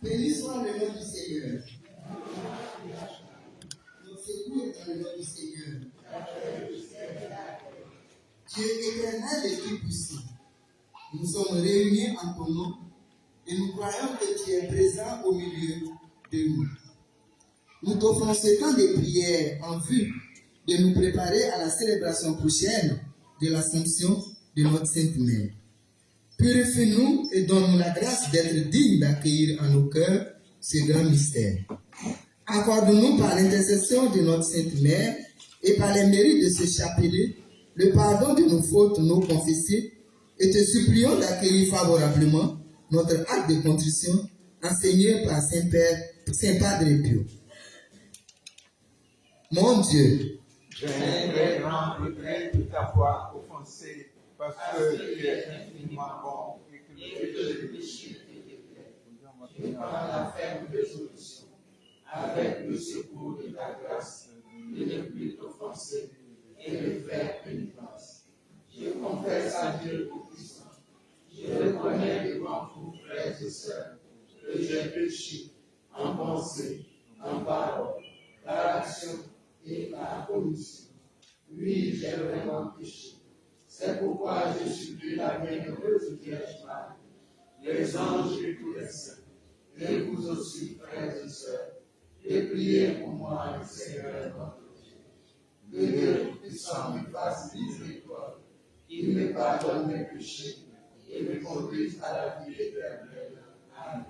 Béni soit le nom du Seigneur. Notre secours est dans le nom du Seigneur. Dieu éternel et tout-puissant, nous sommes réunis en ton nom et nous croyons que tu es présent au milieu de nous. Nous t'offrons ce temps de prière en vue de nous préparer à la célébration prochaine de l'Assomption de notre Sainte Mère. Purifie-nous et donne-nous la grâce d'être dignes d'accueillir en nos cœurs ce grand mystère. Accorde-nous par l'intercession de notre Sainte Mère et par les mérites de ce chapelet le pardon de nos fautes non confessées et te supplions d'accueillir favorablement notre acte de contrition enseigné par Saint Padre Pio. Mon Dieu, j'aimerais rendre gré de t'avoir offensé parce que tu es infiniment bon et que le péché te déplaît. Je prends la ferme résolution, avec le secours de ta grâce, de ne plus t'offenser et de faire pénitence. Je confesse à Dieu Tout-Puissant. Je reconnais devant vous, frères et sœurs, que j'ai péché en pensée, en parole, par action et par commission. Oui, j'ai vraiment péché. C'est pourquoi je supplie la bienheureuse Vierge Marie, les anges et tous les saints, et vous aussi, frères et sœurs, et priez pour moi, le Seigneur notre Dieu. Que Dieu Tout-Puissant me fasse miséricorde, qu'il me pardonne mes péchés et me conduise à la vie éternelle. Amen.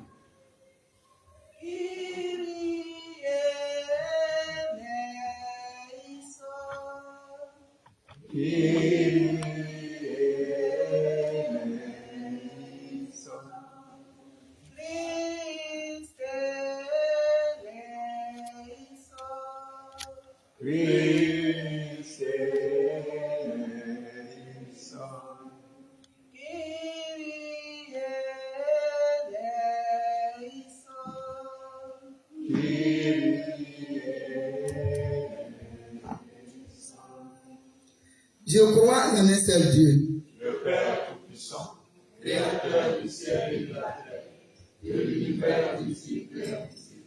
je crois en un seul Dieu, Le Père Tout-Puissant, Créateur du ciel et de la terre, et de l'univers visible et invisible.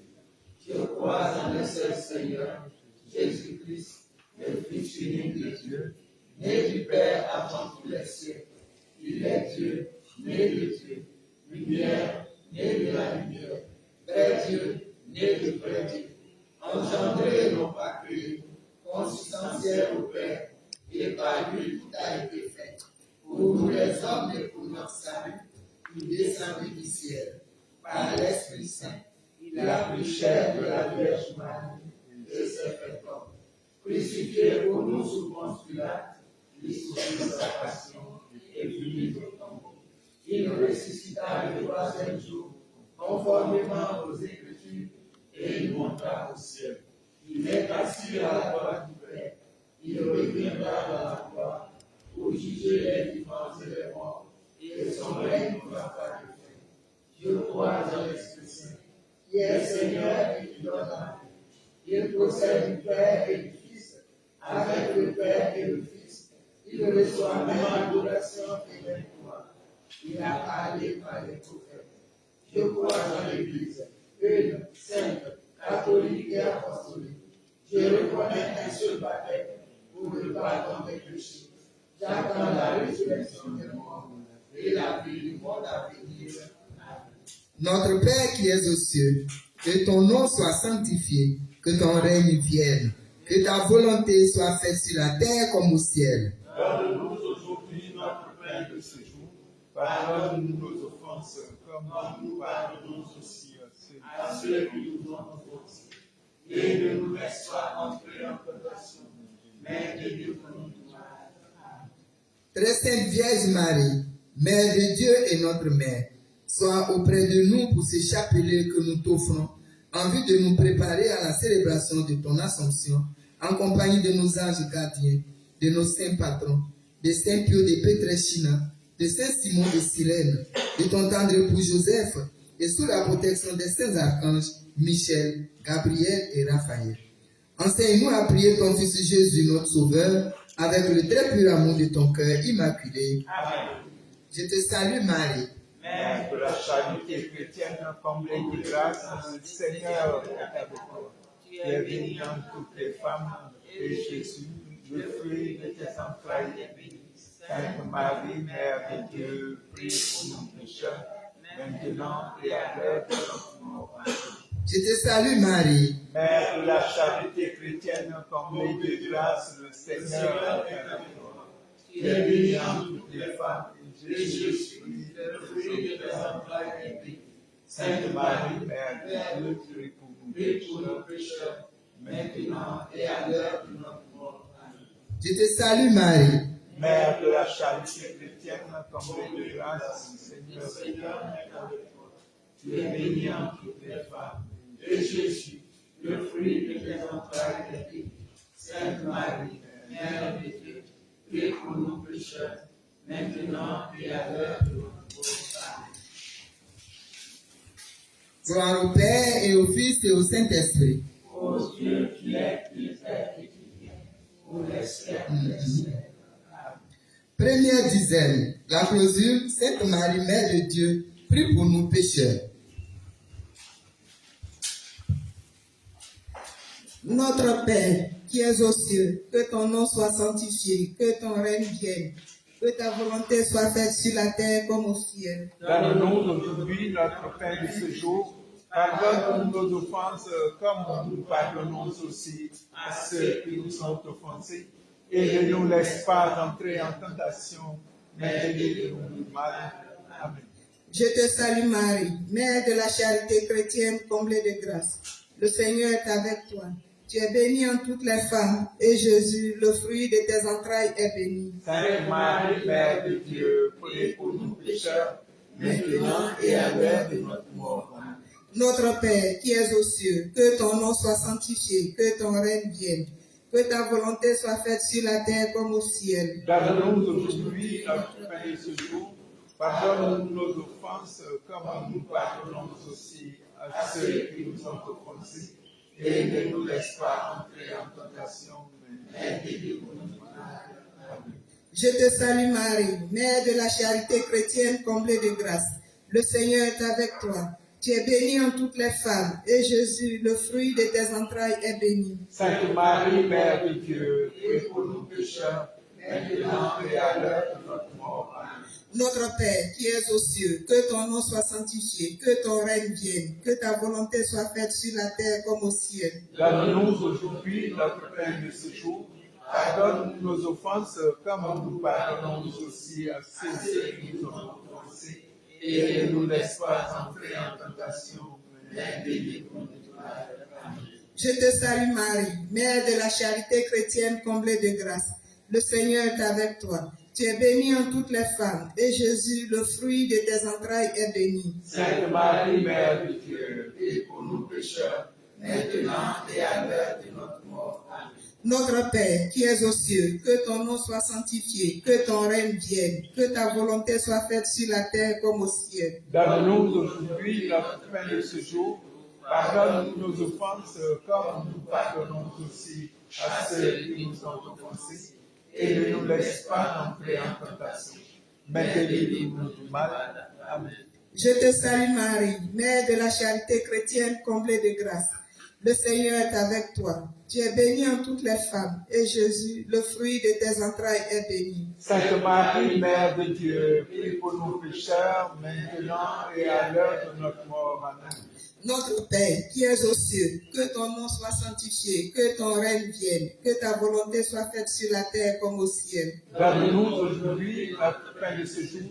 Je crois en un seul Seigneur, Jésus-Christ, le Fils unique de Dieu, né du Père avant tous les siècles. Il est Dieu, né de Dieu, lumière, né de la lumière, vrai Dieu, né de vrai Dieu, engendré non pas créé, consubstantiel au Père, et par lui tout a été fait. Pour nous les hommes et pour notre salut, il descendit du ciel. Par l'Esprit Saint, il a pris chair de la Vierge Marie et s'est fait homme. Crucifié pour nous sous Ponce Pilate, il souffrit sa passion et fut mis au tombeau. Il ressuscita le troisième jour, conformément aux Écritures, et il monta au ciel. Il est assis à la droite du Père. Il reviendra dans la gloire pour juger les vivants et les morts, et son règne ne va pas de fin. Je crois dans l'Esprit Saint, qui est Seigneur et qui donne la vie. Il procède du Père et du Fils, avec le Père et le Fils. Il reçoit même l'adoration et la gloire. Il a parlé par les prophètes. Je crois dans l'Église, une, sainte, catholique et apostolique. Je reconnais un seul baptême pour le pardon des péchés. J'attends la résurrection des morts et la vie du monde à venir. Amen. notre Père qui es aux cieux, que ton nom soit sanctifié, que ton règne vienne, que ta volonté soit faite sur la terre comme au ciel. Donne-nous aujourd'hui notre pain de ce jour. Pardonne-nous nos offenses, comme nous pardonnons aussi à ceux qui nous ont offensés. Et ne nous laisse pas entrer en tentation, mais délivre-nous du mal. Très Sainte Vierge Marie, Mère de Dieu et notre Mère, sois auprès de nous pour ce chapelet que nous t'offrons, en vue de nous préparer à la célébration de ton Assomption, en compagnie de nos anges gardiens, de nos saints patrons, de Saint Pio de Pietrelcina, de Saint Simon de Cyrène, de ton tendre époux Joseph, et sous la protection des saints archanges, Michel, Gabriel et Raphaël. Enseigne-nous à prier ton Fils Jésus, notre Sauveur, avec le très pur amour de ton cœur immaculé. Amen. Je te salue Marie, Mère de la charité chrétienne, comblée de grâce, le Seigneur est avec toi. Tu es bénie entre toutes les femmes, et Jésus, le fruit de tes entrailles, est béni. Sainte Marie, Mère de Dieu, prie pour nous pécheurs, maintenant et à l'heure de notre mort. Amen. Je te salue Marie. Mère de la charité chrétienne, comblée de grâce, le Seigneur est avec toi. Tu es bénie entre toutes les femmes, et Jésus, le fruit de tes entrailles, est béni. Sainte Marie, Mère de Dieu, prie pour nous pécheurs, maintenant et à l'heure de notre mort. Amen. Je te salue Marie. Mère de la charité chrétienne, comblée de grâce, le Seigneur est avec toi. Tu es bénie entre toutes les femmes, et Jésus, le fruit de tes entrailles, est béni. Sainte Marie, Mère de Dieu, prie pour nous pécheurs, maintenant et à l'heure de notre mort. Amen. Gloire au Père et au Fils et au Saint-Esprit. Ô Dieu qui est, qui est et qui vient, pour les siècles des siècles. Première dizaine. La clausule, Sainte Marie, Mère de Dieu, prie pour nous pécheurs. Notre Père, qui es aux cieux, que ton nom soit sanctifié, que ton règne vienne, que ta volonté soit faite sur la terre comme au ciel. Donne-nous aujourd'hui notre pain de ce jour. Pardonne-nous nos offenses comme nous pardonnons aussi à ceux qui nous ont offensés. Et ne nous laisse pas entrer en tentation, mais délivre-nous du mal. Amen. Je te salue Marie, Mère de la charité chrétienne comblée de grâce. Le Seigneur est avec toi. Tu es bénie en toutes les femmes, et Jésus, le fruit de tes entrailles, est béni. Sainte Marie, Mère de Dieu, prie pour nous pécheurs, maintenant et à l'heure de notre mort. Amen. Notre Père, qui es aux cieux, que ton nom soit sanctifié, que ton règne vienne, que ta volonté soit faite sur la terre comme au ciel. Donne-nous aujourd'hui notre pain de ce jour. Pardonne-nous nos offenses, comme nous pardonnons aussi à ceux qui nous ont offensés. Et ne nous laisse pas entrer en tentation, mais délivre-nous du mal. Amen. Je te salue Marie, Mère de la charité chrétienne comblée de grâce. Le Seigneur est avec toi. Tu es bénie en toutes les femmes, et Jésus, le fruit de tes entrailles, est béni. Sainte Marie, Mère de Dieu, prie pour nous pécheurs, maintenant et à l'heure de notre mort. Amen. Notre Père, qui es aux cieux, que ton nom soit sanctifié, que ton règne vienne, que ta volonté soit faite sur la terre comme au ciel. Donne-nous aujourd'hui notre pain de ce jour. Pardonne nos offenses comme nous pardonnons aussi à ceux qui nous ont offensés. Et ne nous laisse pas entrer en tentation, mais délivre-nous du mal. Amen. Je te salue Marie, Mère de la charité chrétienne comblée de grâce. Le Seigneur est avec toi. Tu es bénie en toutes les femmes, et Jésus, le fruit de tes entrailles, est béni. Sainte Marie, Mère de Dieu, prie pour nous pécheurs, maintenant et à l'heure de notre mort. Amen. Notre Père, qui es aux cieux, que ton nom soit sanctifié, que ton règne vienne, que ta volonté soit faite sur la terre comme au ciel. Donne-nous aujourd'hui notre pain de ce jour. Pardonne nos offenses comme nous pardonnons aussi à ceux qui nous ont offensés. Et ne nous laisse pas entrer en tentation, mais délivre-nous du mal. Amen. Je te salue Marie, Mère de la charité chrétienne comblée de grâce. Le Seigneur est avec toi. Tu es bénie en toutes les femmes, et Jésus, le fruit de tes entrailles, est béni. Sainte Marie, Mère de Dieu, prie pour nous pécheurs, maintenant et à l'heure de notre mort. Amen. Notre Père, qui es aux cieux, que ton nom soit sanctifié, que ton règne vienne, que ta volonté soit faite sur la terre comme au ciel. Donne-nous aujourd'hui notre pain de ce jour.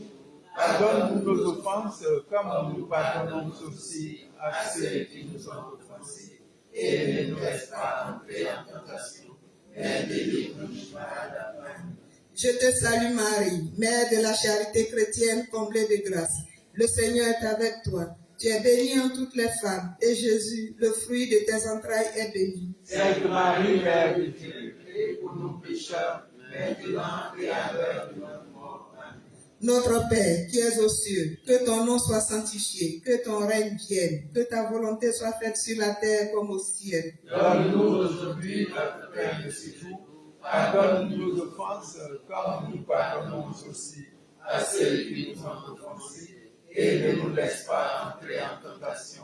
Pardonne-nous nos offenses, comme nous pardonnons aussi à ceux qui nous ont offensés. Et ne nous laisse pas entrer en tentation, mais délivre-nous du mal. Amen. Je te salue Marie, Mère de la charité chrétienne comblée de grâce. Le Seigneur est avec toi. Tu es bénie en toutes les femmes, et Jésus, le fruit de tes entrailles, est béni. Sainte Marie, Mère de Dieu, prie pour nous pécheurs, maintenant et à l'heure de notre mort. Amen. Notre Père, qui es aux cieux, que ton nom soit sanctifié, que ton règne vienne, que ta volonté soit faite sur la terre comme au ciel. Donne-nous aujourd'hui notre pain de ce jour. Pardonne nos offenses, comme nous pardonnons aussi à ceux qui nous ont offensés. et ne nous laisse pas entrer en tentation,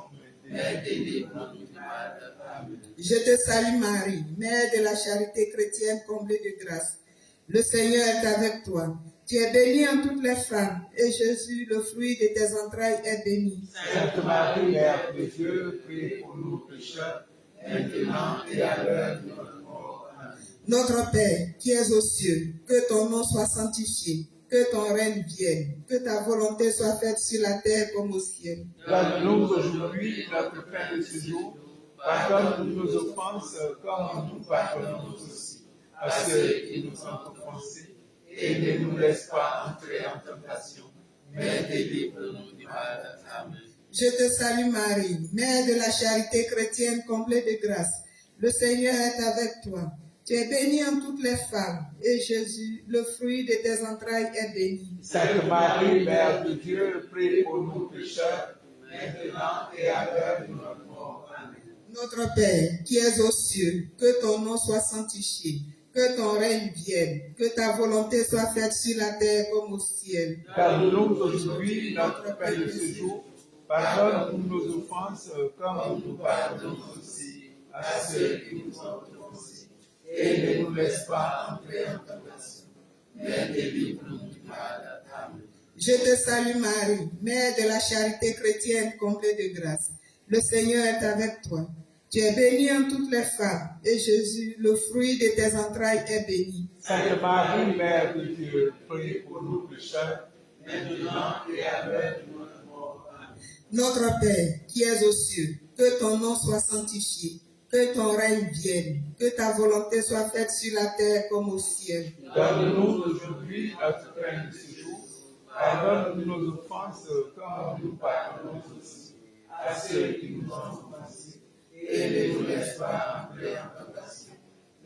mais délivre-nous du mal. Amen. Je te salue Marie, Mère de la charité chrétienne comblée de grâce. Le Seigneur est avec toi. Tu es bénie en toutes les femmes, et Jésus, le fruit de tes entrailles, est béni. Sainte Marie, Mère de Dieu, prie pour nous pécheurs, maintenant et à l'heure de notre mort. Amen. Notre Père, qui es aux cieux, que ton nom soit sanctifié, que ton règne vienne, que ta volonté soit faite sur la terre comme au ciel. Donne-nous aujourd'hui notre pain de ce jour. Pardonne-nous nos offenses, comme nous pardonnons aussi à ceux qui nous ont offensés. Et ne nous laisse pas entrer en tentation, mais délivre-nous du mal. Amen. Je te salue Marie, Mère de la charité chrétienne comblée de grâce. Le Seigneur est avec toi. Tu es bénie en toutes les femmes, et Jésus, le fruit de tes entrailles, est béni. Sainte Marie, Mère de Dieu, prie pour nous pécheurs, maintenant et à l'heure de notre mort. Amen. Notre Père, qui es aux cieux, que ton nom soit sanctifié, que ton règne vienne, que ta volonté soit faite sur la terre comme au ciel. Donne-nous aujourd'hui notre pain de ce jour. Pardonne-nous nos offenses, comme nous pardonnons aussi à ceux qui nous ont offensés. Et ne nous laisse pas entrer en tentation, mais délivre-nous du mal. Amen. Je te salue Marie, Mère de la charité chrétienne comblée de grâce. Le Seigneur est avec toi. Tu es bénie en toutes les femmes, et Jésus, le fruit de tes entrailles, est béni. Sainte Marie, Mère de Dieu, prie pour nous pécheurs, maintenant et à l'heure de notre mort. Amen. Notre Père, qui es aux cieux, que ton nom soit sanctifié, que ton règne vienne, que ta volonté soit faite sur la terre comme au ciel. Donne-nous aujourd'hui notre pain de ce jour. Pardonne-nous nos offenses, comme nous pardonnons aussi à ceux qui nous ont offensés. Et ne nous laisse pas entrer en tentation,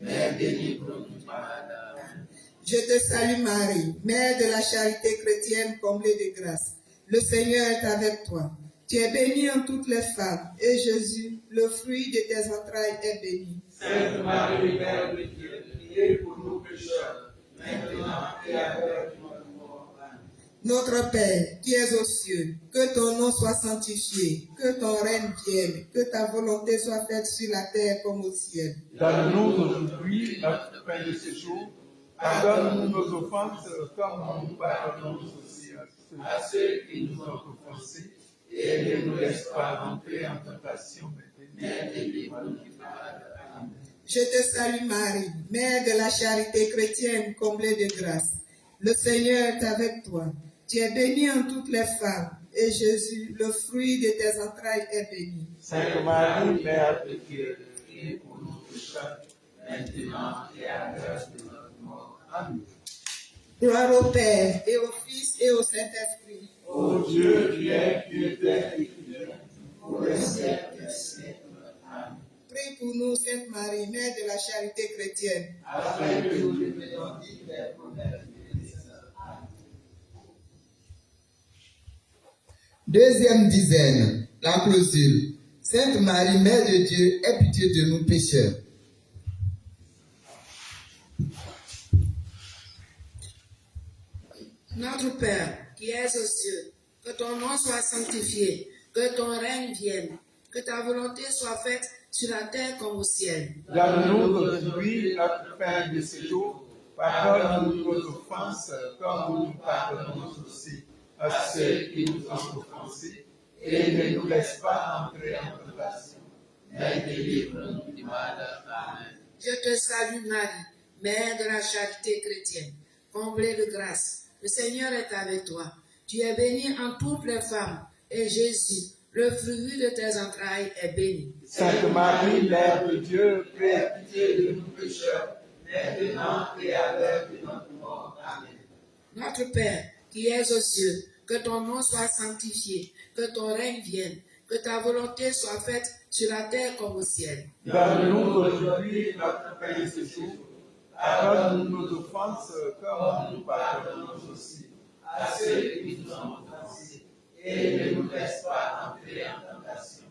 mais délivre-nous du mal. Amen. Je te salue Marie, Mère de la charité chrétienne comblée de grâce. Le Seigneur est avec toi. Tu es bénie en toutes les femmes, et Jésus, le fruit de tes entrailles, est béni. Sainte Marie, Mère de Dieu, priez pour nous pécheurs, maintenant et à l'heure de notre mort. Amen. Notre Père, qui es aux cieux, que ton nom soit sanctifié, que ton règne vienne, que ta volonté soit faite sur la terre comme au ciel. Donne-nous aujourd'hui notre pain de ce jour. Pardonne-nous nos offenses, comme nous pardonnons aussi à ceux qui nous ont offensés. Et ne nous laisse pas entrer en tentation, mais délivre-nous du mal. Amen. Je te salue Marie, Mère de la charité chrétienne comblée de grâce. Le Seigneur est avec toi. Tu es bénie en toutes les femmes, et Jésus, le fruit de tes entrailles, est béni. Sainte Marie, Mère de Dieu, priez pour nous pécheurs, maintenant et à l'heure de notre mort. Amen. Gloire au Père, et au Fils, et au Saint-Esprit. Ô Dieu, qui es, qui était et qui vient, pour les siècles des siècles. Amen. Prie pour nous, Sainte Marie, Mère de la charité chrétienne. Afin que nous devenions dignes des promesses du Christ. Amen. Deuxième dizaine, la clausule. Sainte Marie, Mère de Dieu, aie pitié de nous pécheurs. Notre Père, qui es aux cieux, que ton nom soit sanctifié, que ton règne vienne, que ta volonté soit faite sur la terre comme au ciel. Donne-nous aujourd'hui notre pain de ce jour. Pardonne-nous nos offenses, comme nous pardonnons aussi à ceux qui nous ont offensés. Et ne nous laisse pas entrer en tentation, mais délivre-nous du mal. Amen. Je te salue Marie, Mère de la charité chrétienne, comblée de grâce. Le Seigneur est avec toi. Tu es bénie en toutes les femmes, et Jésus, le fruit de tes entrailles, est béni. Sainte Marie, Mère de Dieu, prie pitié de nous pécheurs, maintenant et à l'heure de notre mort. Amen. Notre Père, qui es aux cieux, que ton nom soit sanctifié, que ton règne vienne, que ta volonté soit faite sur la terre comme au ciel. Donne-nous aujourd'hui notre pain de ce jour. Pardonne-nous nos offenses, comme nous pardonnons aussi à ceux qui nous ont offensés. Et ne nous laisse pas entrer en tentation,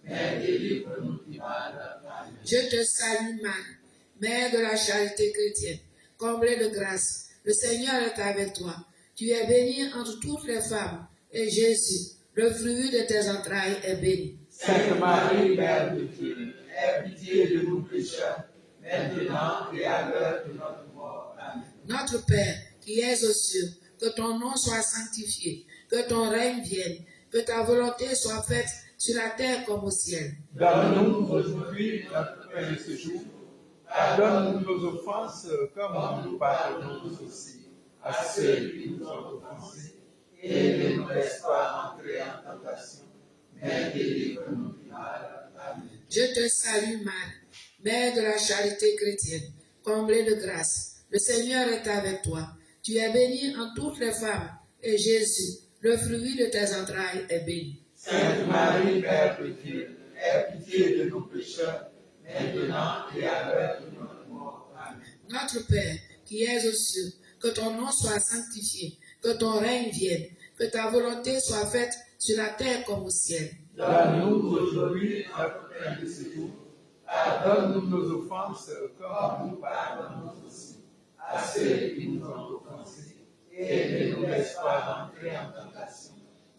mais délivre-nous du mal. Amen. Je te salue Marie, Mère de la charité chrétienne, comblée de grâce. Le Seigneur est avec toi. Tu es bénie entre toutes les femmes, et Jésus, le fruit de tes entrailles, est béni. Sainte Marie, Mère de Dieu, aie pitié de nous pécheurs, maintenant et à l'heure de notre mort. Amen. Notre Père, qui es aux cieux, que ton nom soit sanctifié, que ton règne vienne, que ta volonté soit faite sur la terre comme au ciel. Donne-nous aujourd'hui notre pain de ce jour. Pardonne-nous nos offenses, comme nous pardonnons aussi à ceux qui nous ont offensés. Et ne nous laisse pas entrer en tentation, mais délivre-nous du mal. Amen. Je te salue Marie, Mère de la charité chrétienne, comblée de grâce. Le Seigneur est avec toi. Tu es bénie en toutes les femmes, et Jésus, le fruit de tes entrailles, est béni. Sainte Marie, Mère de Dieu, aie pitié de nos pécheurs, maintenant et à l'heure de notre mort. Amen. Notre Père, qui es aux cieux, que ton nom soit sanctifié, que ton règne vienne, que ta volonté soit faite sur la terre comme au ciel. Donne-nous aujourd'hui notre pain de ce jour. Pardonne-nous nos offenses, comme nous pardonnons aussi à ceux qui nous ont offensés. Et ne nous laisse pas entrer en tentation,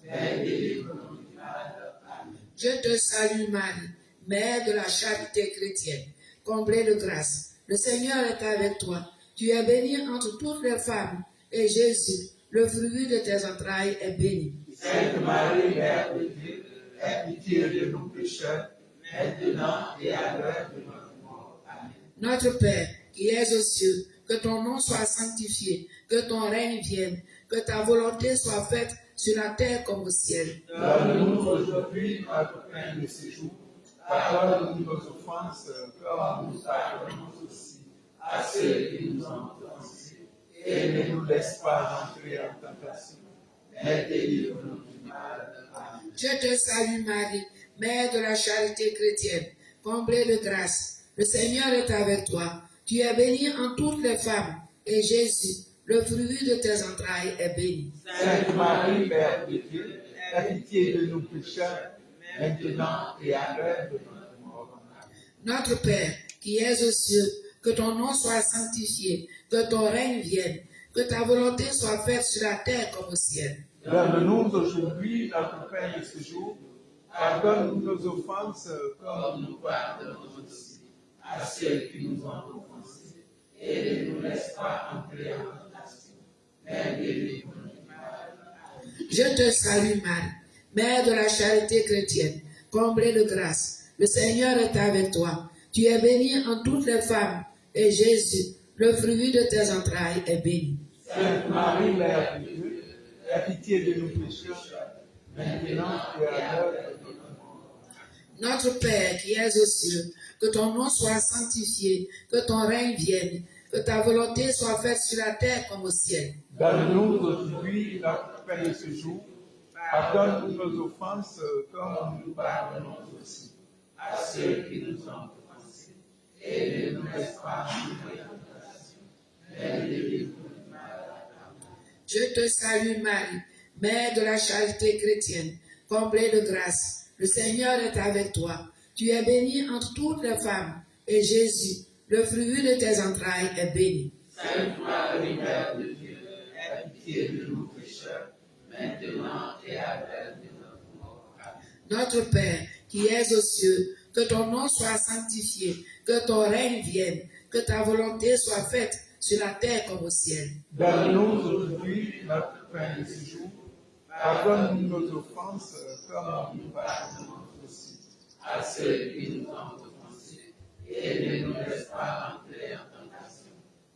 mais délivre-nous du mal. Amen. Je te salue Marie, Mère de la charité chrétienne, comblée de grâce. Le Seigneur est avec toi. Tu es bénie entre toutes les femmes, et Jésus, le fruit de tes entrailles, est béni. Sainte Marie, Mère de Dieu, aie pitié de nos pécheurs, maintenant et à l'heure de notre mort. Amen. Notre Père, qui es aux cieux, que ton nom soit sanctifié, que ton règne vienne, que ta volonté soit faite sur la terre comme au ciel. Donne-nous aujourd'hui notre pain de ce jour. Pardonne-nous nos offenses, comme nous pardonnons aussi à ceux qui nous ont offensés. Et ne nous laisse pas entrer en tentation, mais délivre-nous du mal. Amen. Je te salue Marie, Mère de la charité chrétienne, comblée de grâce. Le Seigneur est avec toi. Tu es bénie en toutes les femmes, et Jésus, le fruit de tes entrailles, est béni. Sainte Marie, Mère de Dieu, aie pitié de nos pécheurs, maintenant et à l'heure de notre mort. Amen. Notre Père, qui es aux cieux, que ton nom soit sanctifié, que ton règne vienne, que ta volonté soit faite sur la terre comme au ciel. Donne-nous aujourd'hui notre pain de ce jour. Pardonne-nous nos offenses, comme nous pardonnons aussi à ceux qui nous ont offensés. Et ne nous laisse pas entrer en tentation, mais délivre-nous du mal. Je te salue Marie, Mère de la charité chrétienne, comblée de grâce. Le Seigneur est avec toi. Tu es bénie en toutes les femmes, et Jésus, le fruit de tes entrailles, est béni. Sainte Marie, Mère de Dieu, aie pitié de nos pécheurs, maintenant et à l'heure de notre mort. Notre Père qui es aux cieux, que ton nom soit sanctifié, que ton règne vienne, que ta volonté soit faite sur la terre comme au ciel. Donne-nous aujourd'hui notre pain de ce jour. Pardonne-nous nos offenses, comme nous pardonnons aussi à ceux qui nous ont offensés. Et ne nous laisse pas entrer en tentation, mais délivre-nous du mal. Amen. Je te salue Marie, Mère de la charité chrétienne, comblée de grâce. Le Seigneur est avec toi. Tu es bénie entre toutes les femmes, et Jésus, le fruit de tes entrailles, est béni. Sainte Marie, Mère de Dieu, aie pitié de nous pécheurs, maintenant et à l'heure de notre mort. Amen. Notre Père, qui es aux cieux, que ton nom soit sanctifié, que ton règne vienne, que ta volonté soit faite sur la terre comme au ciel. Donne-nous aujourd'hui notre pain de ce jour. Pardonne-nous nos offenses, comme nous pardonnons aussi à ceux qui nous ont offensés. Et ne nous laisse pas entrer en tentation,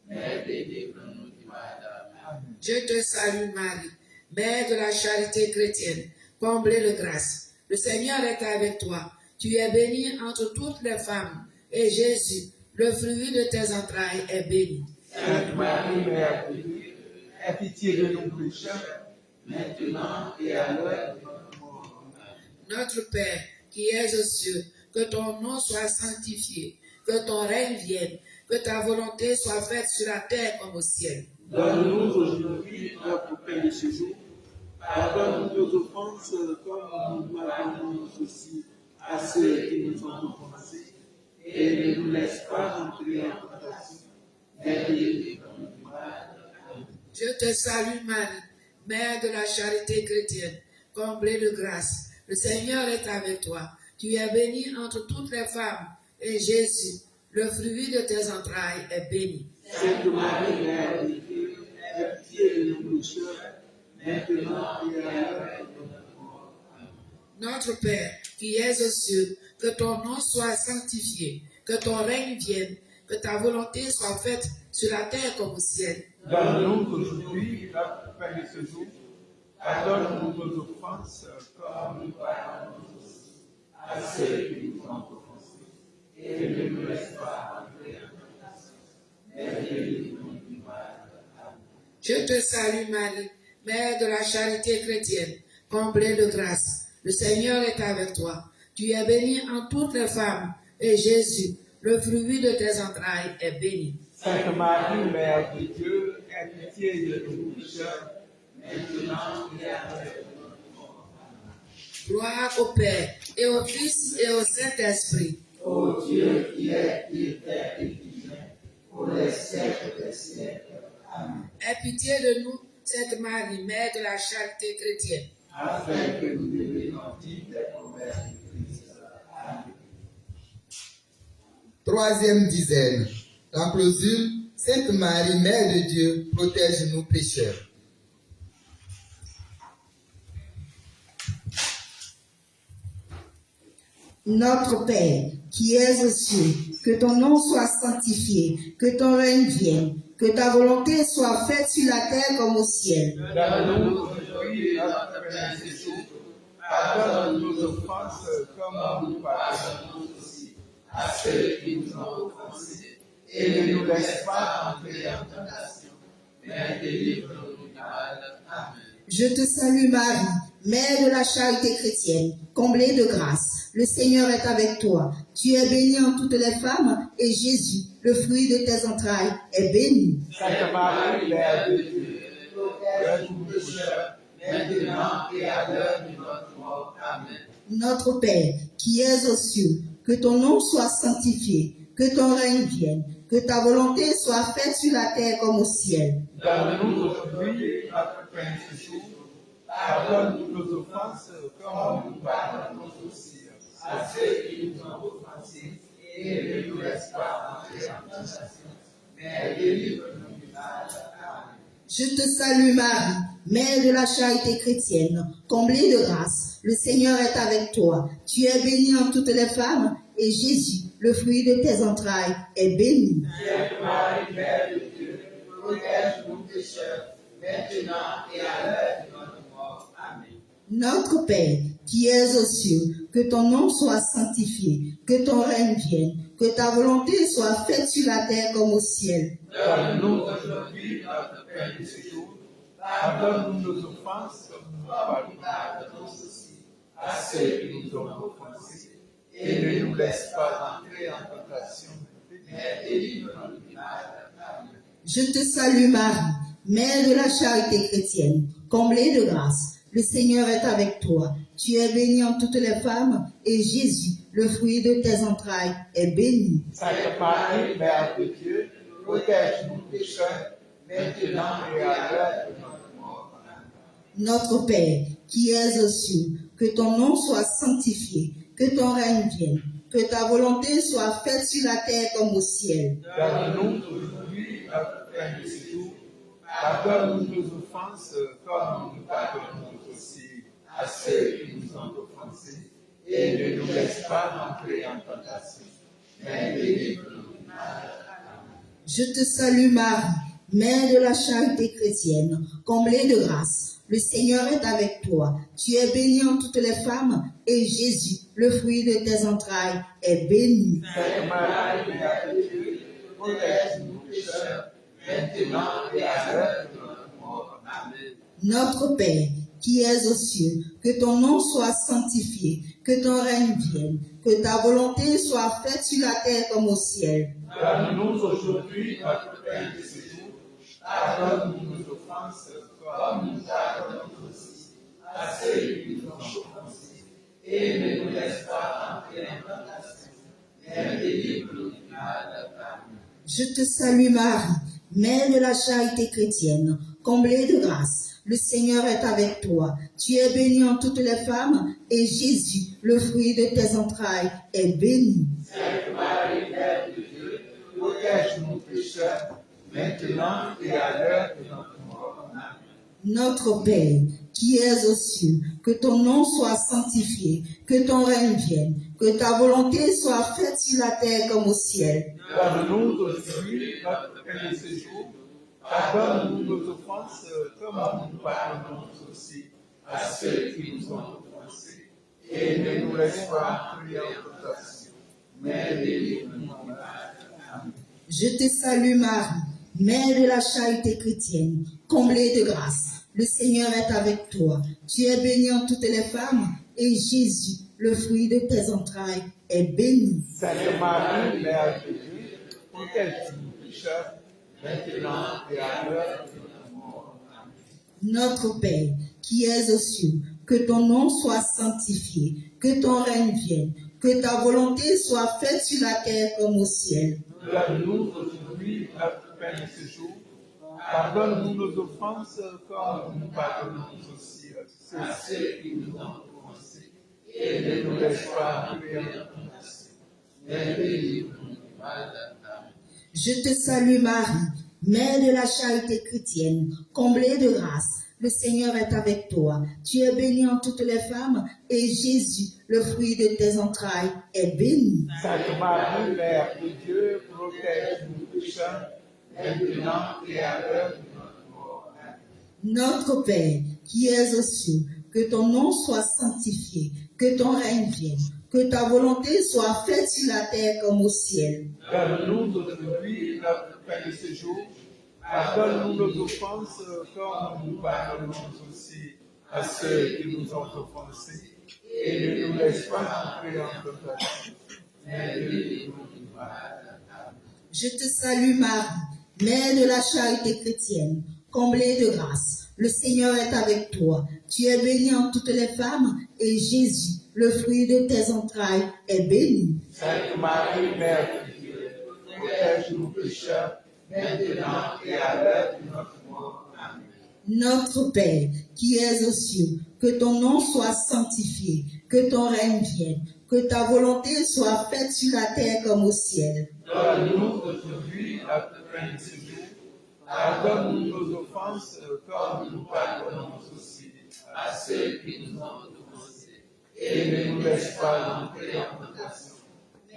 mais délivre-nous du mal. Amen. Je te salue Marie, Mère de la charité chrétienne, comblée de grâce. Le Seigneur est avec toi. Tu es bénie entre toutes les femmes, et Jésus, le fruit de tes entrailles, est béni. Sainte Marie, Mère de Dieu, aie pitié de nos pécheurs, maintenant et à l'heure de notre mort. Amen. Notre Père, qui es aux cieux, que ton nom soit sanctifié, que ton règne vienne, que ta volonté soit faite sur la terre comme au ciel. Donne-nous aujourd'hui notre pain de ce jour. Pardonne nos offenses comme nous pardonnons aussi à ceux qui nous ont offensés. Et ne nous laisse pas entrer en tentation, mais délivre-nous du mal. Amen. Je te salue Marie, Mère de la charité chrétienne, comblée de grâce, le Seigneur est avec toi. Tu es bénie entre toutes les femmes, et Jésus, le fruit de tes entrailles, est béni. Sainte Marie, Mère de Dieu, aie pitié de nous pécheurs, maintenant et à l'heure de notre mort. Amen. Notre Père, qui es aux cieux, que ton nom soit sanctifié, que ton règne vienne, que ta volonté soit faite sur la terre comme au ciel. Donne-nous aujourd'hui notre pain de ce jour. Pardonne-nous nos offenses, comme nous pardonnons aussi à ceux qui nous ont offensés. Et ne nous laisse pas entrer en tentation, mais délivre-nous du mal. Amen. Je te salue Marie, Mère de la charité chrétienne, comblée de grâce. Le Seigneur est avec toi. Tu es bénie en toutes les femmes, et Jésus, le fruit de tes entrailles, est béni. Sainte Marie, Mère de Dieu, aie pitié de nous pécheurs, maintenant et à l'heure de notre mort. Amen. Gloire au Père, et au Fils, et au Saint-Esprit. Ô Dieu qui est et qui vient, pour les siècles des siècles. Amen. Aie pitié de nous, Sainte Marie, Mère de la charité chrétienne, Afin que nous devenions dignes des promesses du Christ. Amen. Troisième dizaine. La clausule, Sainte Marie, Mère de Dieu, protège nous pécheurs. Notre Père, qui es aux cieux, que ton nom soit sanctifié, que ton règne vienne, que ta volonté soit faite sur la terre comme au ciel. Donne-nous aujourd'hui notre pain de ce jour. Pardonne nos offenses, comme nous pardonnons aussi à ceux qui nous ont offensés. Et ne nous laisse pas entrer en tentation, mais délivre-nous du mal. Amen. Je te salue Marie, Mère de la charité chrétienne, comblée de grâce. Le Seigneur est avec toi. Tu es bénie en toutes les femmes, et Jésus, le fruit de tes entrailles, est béni. Sainte Marie, Mère de Dieu, protège-nous pécheurs, maintenant et à l'heure de notre mort. Amen. Notre Père, qui es aux cieux, que ton nom soit sanctifié, que ton règne vienne, que ta volonté soit faite sur la terre comme au ciel. Donne-nous aujourd'hui notre pain de ce jour. Pardonne nos offenses, comme nous pardonnons aussi à ceux qui nous ont offensés. Et ne nous laisse pas entrer en tentation, mais délivre-nous du mal. Amen. Je te salue Marie, Mère de la charité chrétienne, comblée de grâce. Le Seigneur est avec toi. Tu es bénie en toutes les femmes, et Jésus, le fruit de tes entrailles, est béni. Sainte Marie, Mère de Dieu, protège-nous pécheurs, maintenant et à l'heure de notre mort. Amen. Notre Père, qui es aux cieux, que ton nom soit sanctifié, que ton règne vienne, que ta volonté soit faite sur la terre comme au ciel. Donne-nous aujourd'hui notre pain de ce jour. Pardonne-nous nos offenses, comme nous pardonnons aussi à ceux qui nous ont offensés. Et ne nous laisse pas entrer en tentation, mais délivre-nous du mal. Amen. Je te salue Marie, Mère de la charité chrétienne, comblée de grâce. Le Seigneur est avec toi. Tu es bénie en toutes les femmes, et Jésus, le fruit de tes entrailles, est béni. Sainte Marie, Mère de Dieu, protège-nous pécheurs, maintenant et à l'heure de notre mort. Amen. Notre Père, qui es aux cieux, que ton nom soit sanctifié, que ton règne vienne, que ta volonté soit faite sur la terre comme au ciel. Donne-nous aujourd'hui notre pain de ce jour. Pardonne-nous nos offenses, comme nous pardonnons aussi à ceux qui nous ont offensés. Et ne nous laisse pas entrer en tentation, mais délivre-nous du mal. Amen. Je te salue Marie, Mère de la charité chrétienne, comblée de grâce. Le Seigneur est avec toi. Tu es bénie en toutes les femmes, et Jésus, le fruit de tes entrailles, est béni. Sainte Marie, Mère de Dieu, protège-nous pécheurs, maintenant et à l'heure de notre mort. Amen. Notre Père, qui es aux cieux, que ton nom soit sanctifié, que ton règne vienne, que ta volonté soit faite sur la terre comme au ciel. Donne-nous aujourd'hui notre pain de ce jour. Pardonne-nous nos offenses, comme nous pardonnons aussi à ceux qui nous ont offensés. Et ne nous laisse pas entrer en tentation, mais délivre-nous du mal. Amen. Je te salue Marie, Mère de la charité chrétienne, comblée de grâce. Le Seigneur est avec toi. Tu es bénie en toutes les femmes, et Jésus, le fruit de tes entrailles, est béni. Sainte Marie, Mère de Dieu, protège-nous pécheurs, maintenant et à l'heure de notre mort. Amen. Notre Père, qui es aux cieux, que ton nom soit sanctifié, que ton règne vienne, que ta volonté soit faite sur la terre comme au ciel. Donne-nous aujourd'hui notre pain de ce jour. Pardonne-nous nos offenses, comme nous pardonnons aussi à ceux qui nous ont offensés. Et ne nous laisse pas entrer en tentation, mais délivre-nous du mal. Amen. Je te salue Marie, Mère de la charité chrétienne, comblée de grâce. Le Seigneur est avec toi. Tu es bénie en toutes les femmes, et Jésus, le fruit de tes entrailles, est béni. Sainte Marie, Mère de Dieu, protège-nous pécheurs, maintenant et à l'heure de notre mort. Amen. Notre Père, qui es aux cieux, que ton nom soit sanctifié, que ton règne vienne, que ta volonté soit faite sur la terre comme au ciel. Donne-nous aujourd'hui notre pain de ce jour. Pardonne-nous nos offenses, comme nous pardonnons aussi à ceux qui nous ont offensés. Et ne nous laisse pas entrer en tentation, mais délivre-nous du mal. Amen. Je te salue Marie, Mère de la charité chrétienne, comblée de grâce. Le Seigneur est avec toi. Tu es bénie en toutes les femmes, et Jésus, le fruit de tes entrailles, est béni. Sainte Marie, Mère de Dieu, protège-nous pécheurs, maintenant et à l'heure de notre mort. Amen. Notre Père, qui es aux cieux, que ton nom soit sanctifié, que ton règne vienne, que ta volonté soit faite sur la terre comme au ciel. Donne-nous aujourd'hui notre pain de ce jour. Pardonne-nous nos offenses, comme nous pardonnons aussi à ceux qui nous ont offensés. Et ne nous laisse pas entrer en tentation, mais délivre-nous du mal. Amen. Je te salue Marie, Mère de la charité chrétienne, comblée de grâce. Le Seigneur est avec toi. Tu es bénie en toutes les femmes, et Jésus, le fruit de tes entrailles, est béni. Sainte Marie, Mère de Dieu, protège-nous pécheurs, maintenant et à l'heure de notre mort. Amen. Notre Père, qui es aux cieux, que ton nom soit sanctifié, que ton règne vienne, que ta volonté soit faite sur la terre comme au ciel. Donne-nous aujourd'hui notre pain de ce jour. Pardonne-nous nos offenses, comme nous pardonnons aussi à ceux qui nous ont offensés. Et ne nous laisse pas entrer en tentation,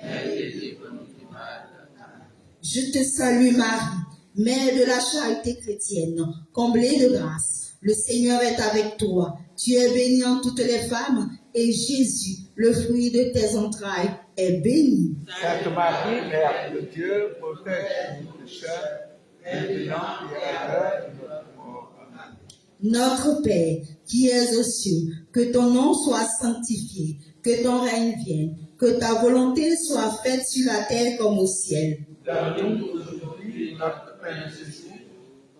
mais délivre-nous du mal. Amen. Je te salue Marie, Mère de la charité chrétienne, comblée de grâce. Le Seigneur est avec toi. Tu es bénie en toutes les femmes, et Jésus, le fruit de tes entrailles, est béni. Sainte Marie, Mère de Dieu, protège-nous pécheurs, maintenant et à l'heure de notre mort. Amen. Notre Père, qui es aux cieux, que ton nom soit sanctifié, que ton règne vienne, que ta volonté soit faite sur la terre comme au ciel. Donne-nous aujourd'hui notre pain de ce jour.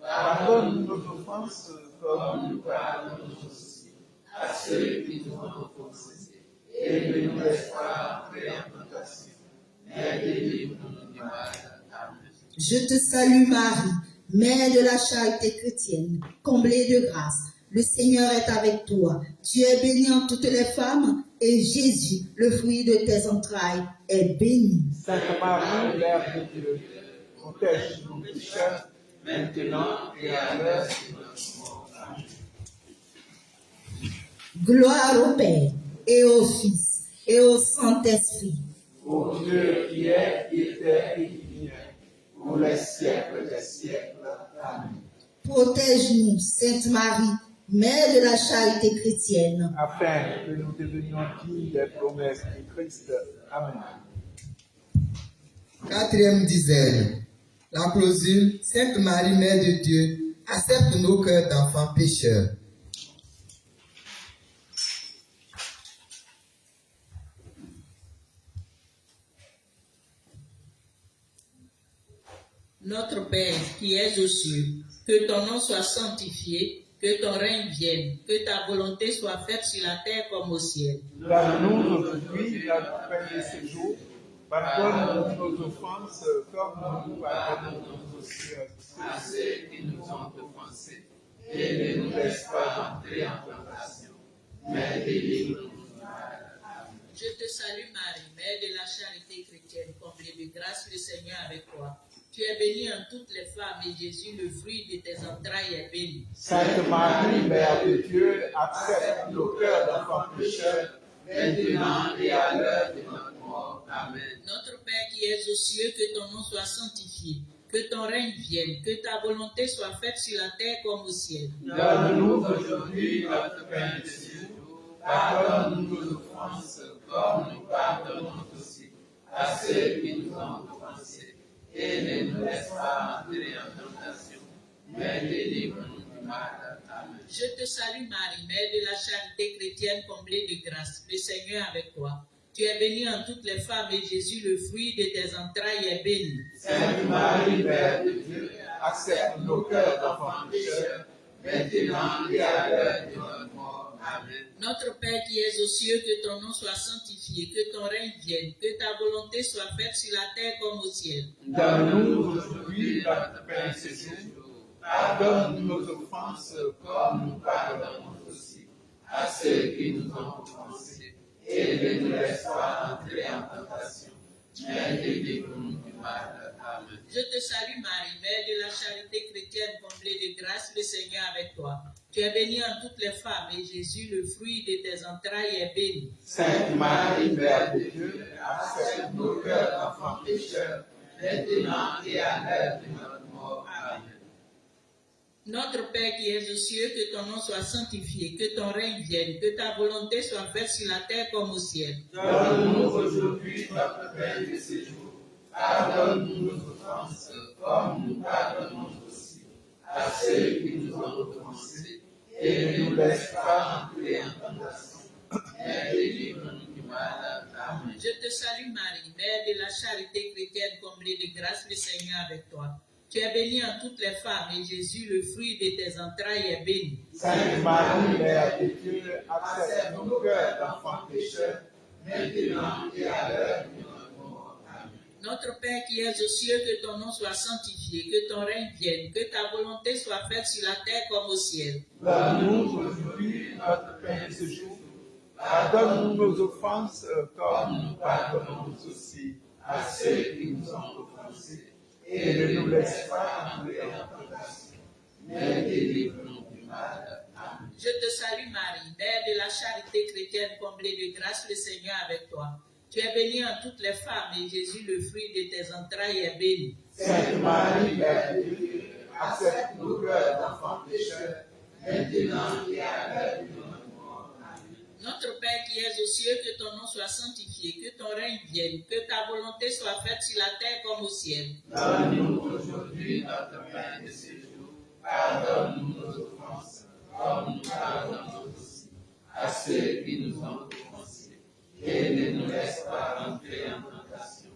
Pardonne nos offenses, comme nous pardonnons aussi à ceux qui nous ont offensés. Et ne nous laisse pas entrer en tentation, mais délivre-nous du mal. Amen. Je te salue Marie, Mère de la charité chrétienne, comblée de grâce. Le Seigneur est avec toi. Tu es bénie en toutes les femmes, et Jésus, le fruit de tes entrailles, est béni. Sainte Marie, Mère de Dieu, protège nos pécheurs, maintenant et à l'heure de notre mort. Amen. Gloire au Père, et au Fils, et au Saint-Esprit. Ô Dieu qui est, qui était et qui vient, pour les siècles des siècles. Amen. Protège-nous, Sainte Marie, Mère de la charité chrétienne, Afin que nous devenions dignes des promesses du Christ. Amen. Quatrième dizaine. La clausule, Sainte Marie, Mère de Dieu, accepte nos cœurs d'enfants pécheurs. Notre Père qui es aux cieux, que ton nom soit sanctifié, que ton règne vienne, que ta volonté soit faite sur la terre comme au ciel. Donne-nous aujourd'hui notre pain de ce jour. Pardonne-nous nos offenses, comme nous pardonnons aussi à ceux qui nous ont offensés. Et ne nous laisse pas entrer en tentation, mais délivre-nous du mal. Amen. Je te salue Marie, Mère de la charité chrétienne, comblée de grâce, le Seigneur est avec toi. Tu es bénie en toutes les femmes et Jésus, le fruit de tes entrailles, est béni. Sainte Marie, Mère de Dieu, accepte nos cœurs d'enfants pécheurs, maintenant et à l'heure de notre mort. Amen. Notre Père qui es aux cieux, que ton nom soit sanctifié, que ton règne vienne, que ta volonté soit faite sur la terre comme au ciel. Donne-nous aujourd'hui notre pain de ce jour. Pardonne-nous nos offenses, comme nous pardonnons aussi à ceux qui nous ont offensés. Et ne nous laisse pas entrer en tentation, mais délivre-nous du mal. Amen. Je te salue Marie, Mère de la charité chrétienne, comblée de grâce. Le Seigneur est avec toi. Tu es bénie en toutes les femmes et Jésus, le fruit de tes entrailles, est béni. Sainte Marie, Mère de Dieu, accepte nos cœurs d'enfants pécheurs, maintenant et à l'heure de notre mort. Amen. Notre Père qui es aux cieux, que ton nom soit sanctifié, que ton règne vienne, que ta volonté soit faite sur la terre comme au ciel. Donne-nous aujourd'hui notre pain ce jour. Pardonne nos offenses, comme nous pardonnons aussi à ceux qui nous ont offensés. Et ne nous laisse pas entrer en tentation, mais délivre-nous du mal. Amen. Je te salue Marie, Mère de la charité chrétienne, comblée de grâce, le Seigneur est avec toi. Tu es bénie en toutes les femmes et Jésus, le fruit de tes entrailles, est béni. Sainte Marie, Mère de Dieu, accepte nos cœurs d'enfants pécheurs, maintenant et à l'heure de notre mort. Amen. Notre Père qui es aux cieux, que ton nom soit sanctifié, que ton règne vienne, que ta volonté soit faite sur la terre comme au ciel. Donne-nous aujourd'hui notre pain de ce jour. Pardonne-nous nos offenses, comme nous pardonnons aussi à ceux qui nous ont offensés. Et ne nous laisse pas entrer en tentation, mais délivre-nous du mal. Amen. Je te salue Marie, Mère de la charité chrétienne, comblée de grâce, le Seigneur est avec toi. Tu es bénie en toutes les femmes et Jésus, le fruit de tes entrailles, est béni. Sainte Marie, Mère de Dieu, accepte nos cœurs d'enfants pécheurs, maintenant et à l'heure de notre mort. Amen. Notre Père qui es aux cieux, que ton nom soit sanctifié, que ton règne vienne, que ta volonté soit faite sur la terre comme au ciel. Donne-nous aujourd'hui notre pain ce jour. Pardonne-nous nos offenses, comme nous pardonnons aussi à ceux qui nous ont offensés. Et ne nous laisse pas entrer en tentation, mais délivre-nous du mal. Amen. Je te salue Marie, Mère de la charité chrétienne, comblée de grâce, le Seigneur est avec toi. Tu es bénie en toutes les femmes et Jésus, le fruit de tes entrailles, est béni. Sainte Marie, Mère de Dieu, accepte nos cœurs d'enfants pécheurs, maintenant et à l'heure de notre mort. Amen. Notre Père qui es aux cieux, que ton nom soit sanctifié, que ton règne vienne, que ta volonté soit faite sur la terre comme au ciel. Donne-nous aujourd'hui notre pain de ce jour. Pardonne-nous nos offenses, comme nous pardonnons aussi à ceux qui nous ont offensés. Et ne nous laisse pas entrer en tentation,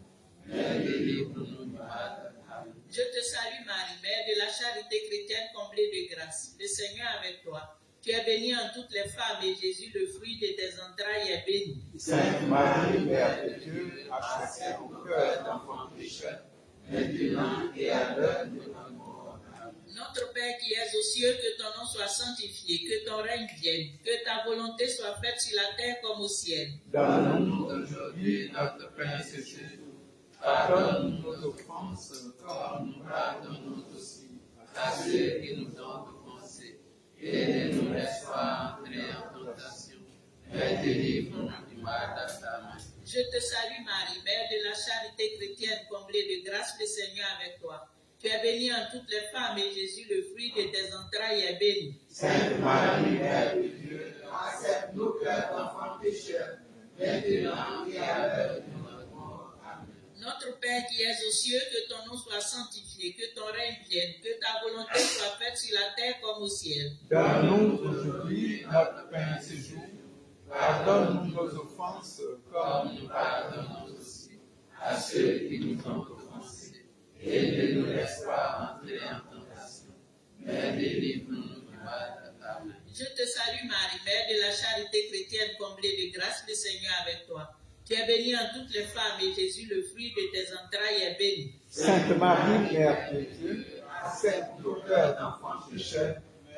mais délivre-nous du mal. Amen. Je te salue Marie, Mère de la charité chrétienne, comblée de grâce. Le Seigneur est avec toi. Tu es bénie en toutes les femmes et Jésus, le fruit de tes entrailles, est béni. Sainte Marie, Mère de Dieu, accepte nos cœurs d'enfants pécheurs, maintenant et à l'heure de notre mort. Amen. Notre Père qui es aux cieux, que ton nom soit sanctifié, que ton règne vienne, que ta volonté soit faite sur la terre comme au ciel. Donne-nous aujourd'hui notre pain ce jour. Pardonne nos offenses, comme nous pardonnons aussi à ceux qui nous ont offensés. Et ne nous laisse pas entrer en tentation, mais délivre-nous du mal. Amen. Je te salue Marie, Mère de la charité chrétienne, comblée de grâce, le Seigneur est avec toi. Tu es bénie en toutes les femmes et Jésus, le fruit de tes entrailles, est béni. Sainte Marie, Mère de Dieu, accepte nos cœurs d'enfants pécheurs, maintenant et à l'heure de notre mort. Amen. Notre Père qui es aux cieux, que ton nom soit sanctifié, que ton règne vienne, que ta volonté soit faite sur la terre comme au ciel. Donne-nous aujourd'hui notre pain ce jour. Pardonne-nous nos offenses, comme nous pardonnons aussi à ceux qui nous ont offensés. Et ne nous laisse pas entrer en tentation, mais délivre-nous du mal. Amen. Je te salue Marie, Mère de la charité chrétienne, comblée de grâce, le Seigneur est avec toi. Tu es bénie en toutes les femmes et Jésus, le fruit de tes entrailles, est béni. Sainte Marie, Mère de Dieu, accepte nos cœurs d'enfants pécheurs,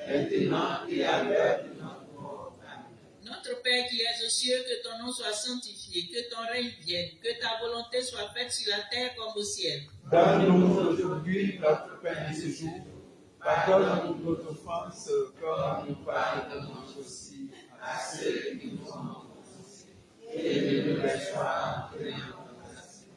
maintenant et à l'heure de notre mort. Amen. Notre Père qui es aux cieux, que ton nom soit sanctifié, que ton règne vienne, que ta volonté soit faite sur la terre comme au ciel. Donne-nous aujourd'hui notre pain de ce jour. Pardonne-nous nos offenses, comme nous pardonnons aussi à ceux qui nous ont offensés. Et ne nous laisse pas entrer en tentation,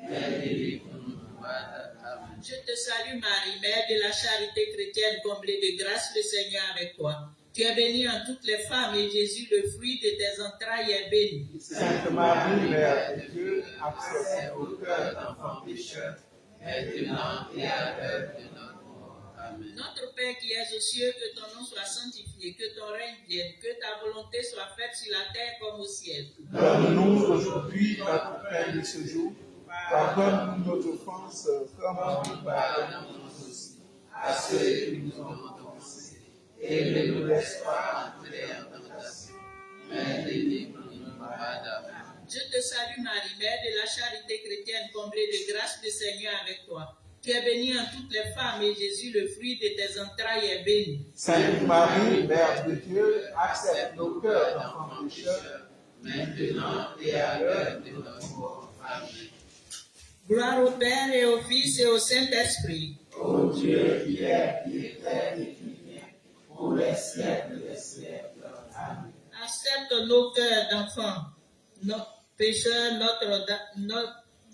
mais délivre-nous du mal. Amen. Je te salue Marie, Mère de la charité chrétienne, comblée de grâce, le Seigneur est avec toi. Tu es bénie en toutes les femmes et Jésus, le fruit de tes entrailles, est béni. Sainte Marie, Mère de Dieu, accepte nos cœurs d'enfants pécheurs, Maintenant et à l'heure de notre mort. Amen. Notre Père qui es aux cieux, que ton nom soit sanctifié, que ton règne vienne, que ta volonté soit faite sur la terre comme au ciel. Donne-nous aujourd'hui notre pain de ce jour. Pardonne-nous nos offenses, comme nous pardonnons aussi À ceux qui nous ont offensés, et ne nous laisse pas entrer en tentation, mais délivre-nous du mal. Amen. Je te salue Marie, Mère de la charité chrétienne, comblée de grâce, le Seigneur est avec toi. Tu es bénie en toutes les femmes et Jésus, le fruit de tes entrailles, est béni. Sainte Marie, Mère de Dieu, accepte nos cœurs d'enfants pécheurs, Maintenant et à l'heure de notre mort. Amen. Gloire au Père et au Fils et au Saint-Esprit. Ô Dieu qui est, qui était et qui vient, pour les siècles des siècles. Amen. Accepte nos cœurs d'enfants, nos pécheurs, notre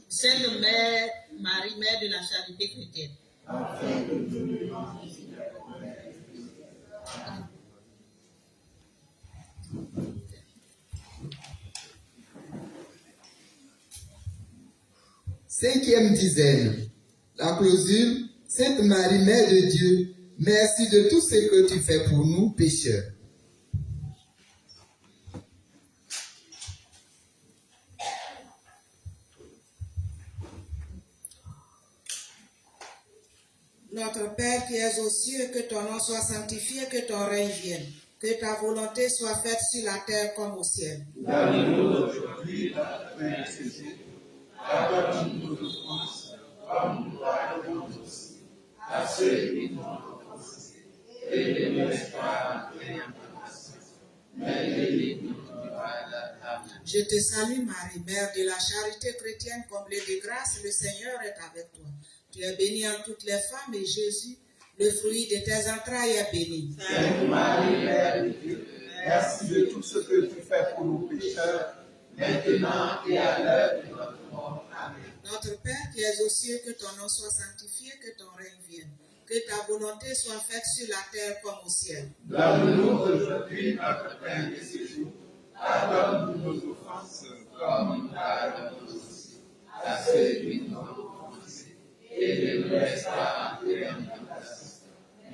Sainte Mère, Marie, Mère de la charité chrétienne. Afin de nous rendre Cinquième dizaine. La clausule, Sainte Marie, Mère de Dieu, merci de tout ce que tu fais pour nous, pécheurs. Notre Père qui es aux cieux, que ton nom soit sanctifié, que ton règne vienne, que ta volonté soit faite sur la terre comme au ciel. donne-nous aujourd'hui notre pain de ce jour. Pardonne-nous nos offenses, comme nous pardonnons aussi à ceux qui nous ont offensés. Et ne nous laisse pas entrer en tentation, mais délivre-nous du mal. Amen. Je te salue Marie, Mère de la charité chrétienne, comblée de grâce, le Seigneur est avec toi. Tu es bénie en toutes les femmes et Jésus, le fruit de tes entrailles, est béni. Sainte Marie, Mère de Dieu, merci de tout ce que tu fais pour nous pécheurs, maintenant et à l'heure de notre mort. Amen. Notre Père qui es aux cieux, que ton nom soit sanctifié, que ton règne vienne, que ta volonté soit faite sur la terre comme au ciel. Donne-nous aujourd'hui notre pain de ce jour. Pardonne-nous nos offenses, comme nous pardonnons aussi à ceux qui nous ont offensés. Et ne nous laisse pas entrer en tentation,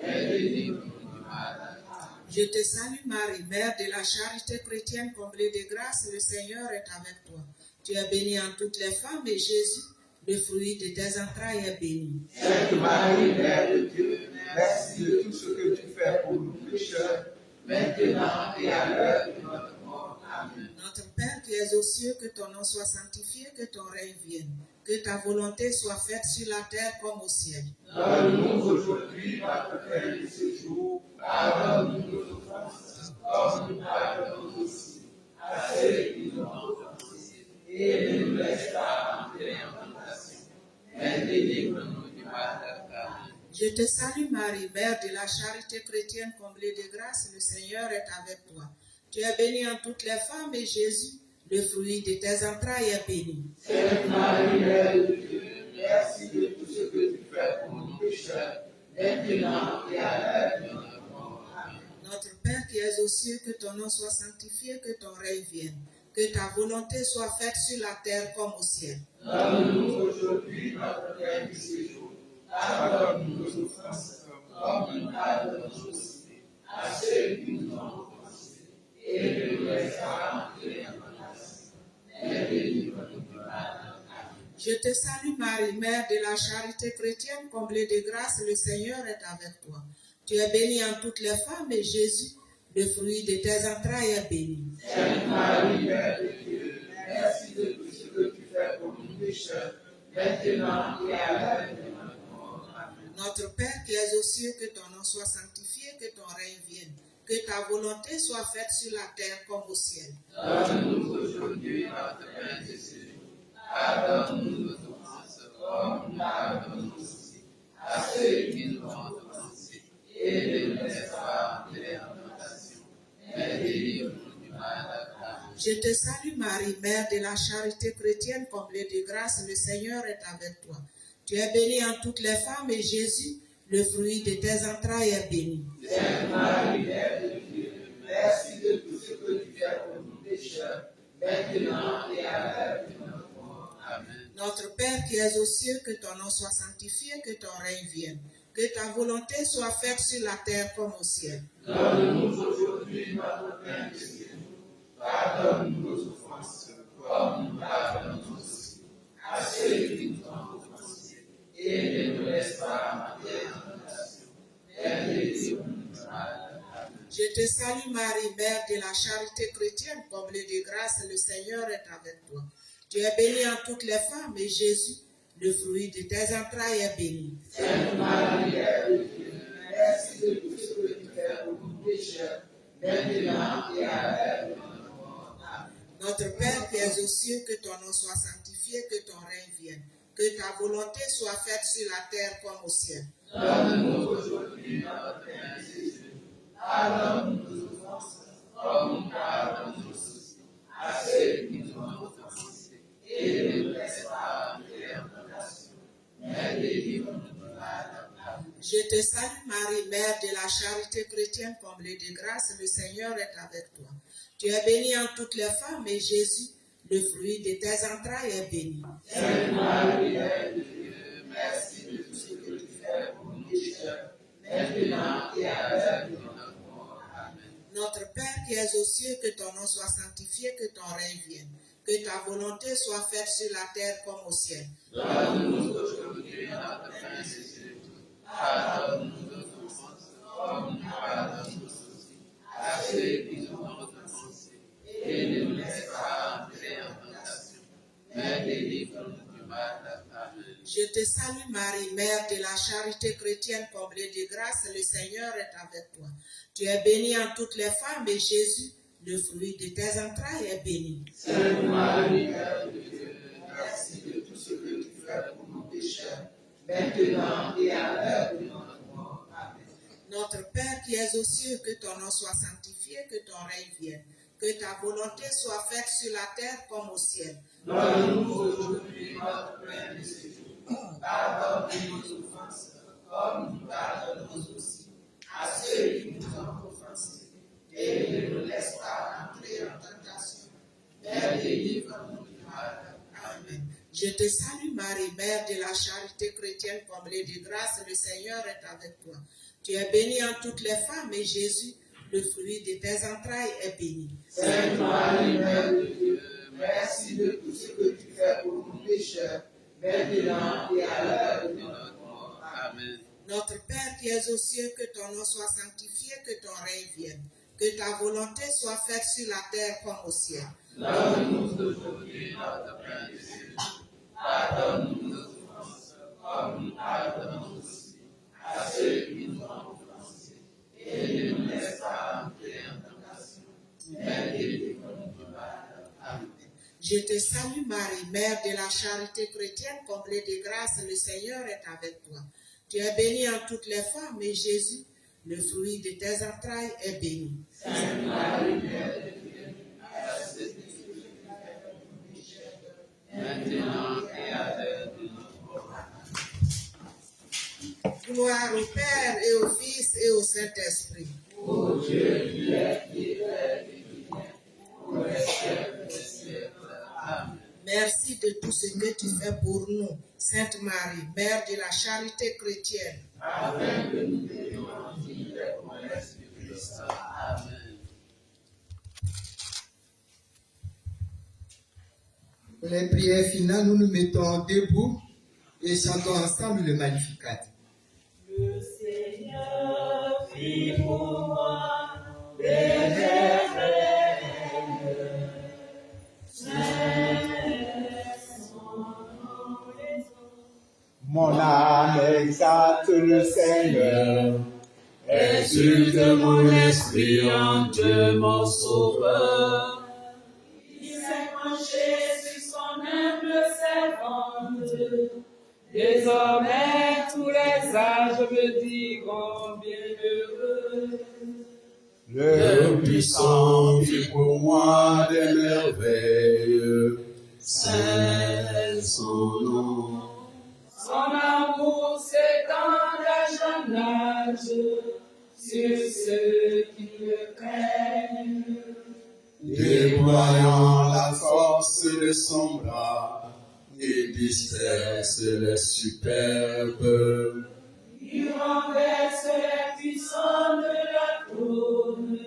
mais délivre-nous du mal. Je te salue Marie, Mère de la charité chrétienne, comblée de grâce, le Seigneur est avec toi. Tu es bénie en toutes les femmes et Jésus, le fruit de tes entrailles, est béni. Sainte Marie, Mère de Dieu, merci de tout ce que tu fais pour nous pécheurs, maintenant et à l'heure de notre mort. Amen. Notre Père qui es aux cieux, que ton nom soit sanctifié, que ton règne vienne, que ta volonté soit faite sur la terre comme au ciel. Donne-nous aujourd'hui notre pain de ce jour. Pardonne-nous nos offenses, comme nous pardonnons aussi à ceux qui nous ont offensés. Et ne nous laisse pas entrer en tentation, mais délivre-nous du mal. Amen. Je te salue Marie, Mère de la charité chrétienne, comblée de grâce, le Seigneur est avec toi. Tu es bénie en toutes les femmes et Jésus, le fruit de tes entrailles, est béni. Sainte Marie, Mère de Dieu, merci de tout ce que tu fais pour nous pécheurs, maintenant et à l'heure de notre mort. Amen. Notre Père qui es aux cieux, que ton nom soit sanctifié, que ton règne vienne, que ta volonté soit faite sur la terre comme au ciel. Donne-nous aujourd'hui notre pain de ce jour. Pardonne-nous nos offenses, comme nous pardonnons aussi à ceux qui nous ont offensés. Et ne nous laisse pas entrer en tentation, mais délivre-nous du mal. Amen. Je te salue Marie, Mère de la charité chrétienne, comblée de grâce, le Seigneur est avec toi. Tu es bénie en toutes les femmes et Jésus, le fruit de tes entrailles, est béni. Sainte Marie, Mère de Dieu, merci de tout ce que tu fais pour nous pécheurs, maintenant et à l'heure de notre mort. Amen. Notre Père qui es aux cieux, que ton nom soit sanctifié, que ton règne vienne, que ta volonté soit faite sur la terre comme au ciel. Donne-nous aujourd'hui notre pain de ce jour. Pardonne-nous nos offenses, comme nous pardonnons aussi à ceux qui nous ont offensés. Et ne nous laisse pas entrer en tentation, mais délivre-nous du mal. Amen. Je te salue Marie, Mère de la charité chrétienne, comblée de grâce, le Seigneur est avec toi. Tu es bénie en toutes les femmes et Jésus, le fruit de tes entrailles, est béni. Sainte Marie, Mère de Dieu, merci de tout ce que tu fais pour nous pécheurs, maintenant et à l'heure de notre mort. Amen. Notre Père qui es aux cieux, que ton nom soit sanctifié, que ton règne vienne, que ta volonté soit faite sur la terre comme au ciel. Donne-nous aujourd'hui notre pain de ce jour. Pardonne nos offenses, comme nous pardonnons aussi à ceux qui nous ont offensés. Et ne nous laisse pas entrer en tentation, mais délivre-nous du mal. Amen. Je te salue Marie, Mère de la charité chrétienne, comblée de grâce, le Seigneur est avec toi. Tu es bénie en toutes les femmes et Jésus, le fruit de tes entrailles, est béni. Sainte Marie, Mère de Dieu, merci de tout ce que tu fais pour nous pécheurs, maintenant et à l'heure de notre mort. Amen. Notre Père qui es aux cieux, que ton nom soit sanctifié, que ton règne vienne, que ta volonté soit faite sur la terre comme au ciel. Donne-nous aujourd'hui notre pain de ce jour. Pardonne nos offenses, comme nous pardonnons aussi à ceux qui nous ont offensés. Et ne nous laisse pas entrer en tentation, mais délivre-nous du mal. Amen. Je te salue Marie, Mère de la charité chrétienne, comblée de grâce, le Seigneur est avec toi. Tu es bénie en toutes les femmes et Jésus, le fruit de tes entrailles, est béni. Sainte Marie, Mère de Dieu, merci de tout ce que tu fais pour nous pécheurs, maintenant et à l'heure de notre mort. Amen. Notre Père qui es aux cieux, que ton nom soit sanctifié, que ton règne vienne, que ta volonté soit faite sur la terre comme au ciel. Donne-nous aujourd'hui notre pain de ce jour. Pardonne-nous nos offenses, comme nous pardonnons aussi à ceux qui nous ont offensés. Et ne nous laisse pas entrer en tentation, mais délivre-nous du mal. Amen. Je te salue Marie, Mère de la charité chrétienne, comblée de grâce, le Seigneur est avec toi. Tu es bénie en toutes les femmes et Jésus, le fruit de tes entrailles, est béni. Sainte Marie, Mère de Dieu, merci de tout ce que tu fais pour nous pécheurs, maintenant et à l'heure de notre mort. Amen. Notre Père qui es aux cieux, que ton nom soit sanctifié, que ton règne vienne, que ta volonté soit faite sur la terre comme au ciel. Donne-nous aujourd'hui notre pain de ce jour. Pardonne nos offenses, comme nous pardonnons aussi à ceux qui nous ont offensés. Et ne nous laisse pas entrer en tentation, mais délivre-nous du mal. Amen. Je te salue Marie, Mère de la charité chrétienne, comblée de grâce, le Seigneur est avec toi. Tu es bénie en toutes les femmes et Jésus, le fruit de tes entrailles, est béni. Sainte Marie, Mère de Dieu, merci de tout ce que tu fais pour nous pécheurs, maintenant et à l'heure de notre mort. Amen. Notre Père qui es aux cieux, que ton nom soit sanctifié, que ton règne vienne, que ta volonté soit faite sur la terre comme au ciel. Donne-nous aujourd'hui notre pain de ce jour. Pardonne-nous nos offenses, comme nous pardonnons aussi à ceux qui nous ont offensés. Et ne nous laisse pas entrer en tentation, mais délivre-nous du mal. Amen. Je te salue Marie, Mère de la charité chrétienne, comblée de grâce, le Seigneur est avec toi. Tu es bénie en toutes les femmes et Jésus, le fruit de tes entrailles, est béni. Sainte Marie, Mère de Dieu, merci de tout ce que tu fais pour nous pécheurs, maintenant et à l'heure de notre mort. Gloire au Père et au Fils et au Saint-Esprit. Ô Dieu qui est fidèle et qui vient, pour les siècles des siècles. Amen. Merci de tout ce que tu fais pour nous, Sainte Marie, Mère de la charité chrétienne. Afin que nous ayons envie des promesses du Christ. Amen. Pour les prières finales, nous nous mettons debout et chantons ensemble le Magnificat. Le Seigneur fit pour moi des merveilles. Mon âme exalte le Seigneur. Exulte mon esprit en Dieu, mon sauveur. Il s'est penché sur son humble servante. Désormais, tous les âges me diront bienheureux. Le puissant fit pour moi des merveilles. C'est son nom. Son amour s'étend à jeune âge sur ceux qui le craignent. Déployant la force de son bras, il disperse les superbes. Il renverse les puissants de la trône,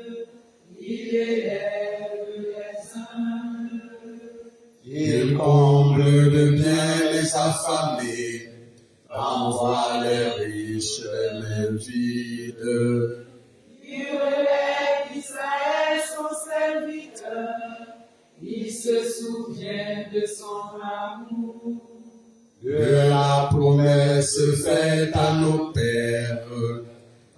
il élève les humbles. Il comble de bien les affamés, envoie les riches les mains vides. Il relève Israël son serviteur, il se souvient de son amour. De la promesse faite à nos pères,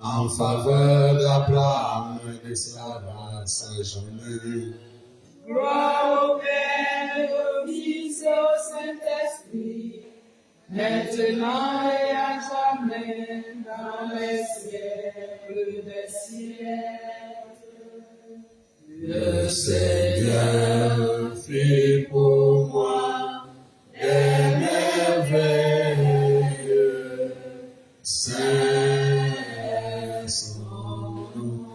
en faveur d'Abraham et de sa race à jamais. Gloire au Père, au Fils et au Saint-Esprit, maintenant et à jamais, dans les siècles des siècles. Le Seigneur fait pour moi des merveilles. Saint son nom.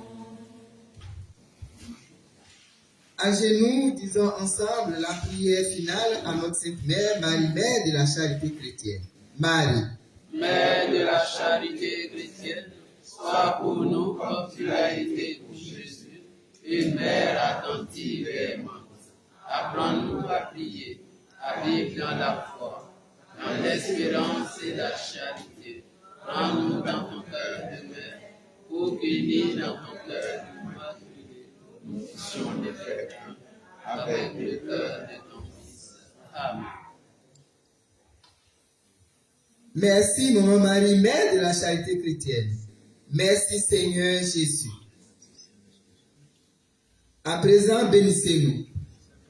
À genoux, disons ensemble la prière finale à notre Sainte Mère, Marie, Mère de la Charité chrétienne. Marie, Mère de la charité chrétienne, sois pour nous comme tu l'as été pour Jésus, une mère attentive et aimante. Apprends-nous à prier, à vivre dans la foi, dans l'espérance et la charité. Prends-nous dans ton cœur de mère, pour qu'unis dans ton cœur immaculé, nous puissions les faire un avec le cœur de ton Fils. Amen. merci Maman Marie, Mère de la Charité chrétienne. Merci Seigneur Jésus. À présent, bénissez-nous.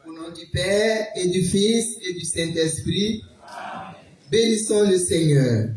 Au nom du Père et du Fils et du Saint-Esprit, bénissons le Seigneur.